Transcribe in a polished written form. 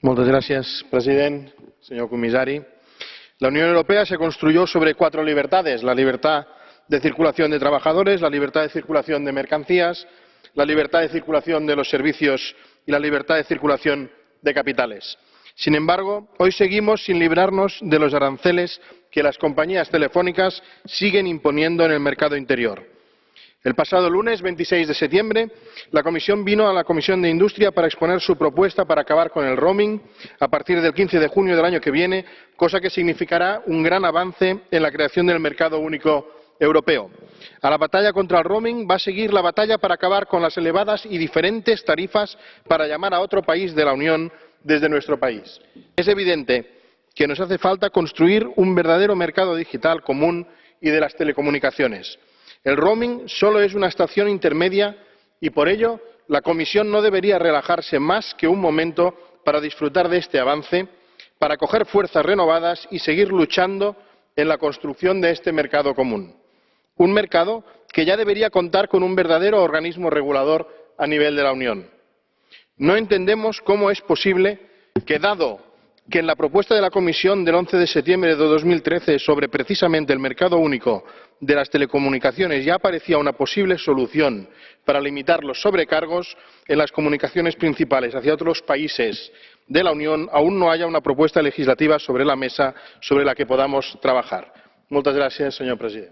Moltes gràcies, president, senyor comissari. La Unión Europea se construyó sobre 4 libertades: la libertad de circulación de trabajadores, la libertad de circulación de mercancías, la libertad de circulación de los servicios y la libertad de circulación de capitales. Sin embargo, hoy seguimos sin librarnos de los aranceles que las compañías telefónicas siguen imponiendo en el mercado interior. El pasado lunes 26 de septiembre, la Comisión vino a la Comisión de Industria para exponer su propuesta para acabar con el roaming a partir del 15 de junio del año que viene, cosa que significará un gran avance en la creación del mercado único europeo. A la batalla contra el roaming va a seguir la batalla para acabar con las elevadas y diferentes tarifas para llamar a otro país de la Unión desde nuestro país. Es evidente que nos hace falta construir un verdadero mercado digital común y de las telecomunicaciones. El roaming solo es una estación intermedia y, por ello, la Comisión no debería relajarse más que un momento para disfrutar de este avance, para coger fuerzas renovadas y seguir luchando en la construcción de este mercado común. Un mercado que ya debería contar con un verdadero organismo regulador a nivel de la Unión. No entendemos cómo es posible que, dado que en la propuesta de la Comisión del 11 de septiembre de 2013 sobre precisamente el mercado único de las telecomunicaciones ya aparecía una posible solución para limitar los sobrecargos en las comunicaciones principales hacia otros países de la Unión, aún no haya una propuesta legislativa sobre la mesa sobre la que podamos trabajar. Moltes gràcies, senyor president.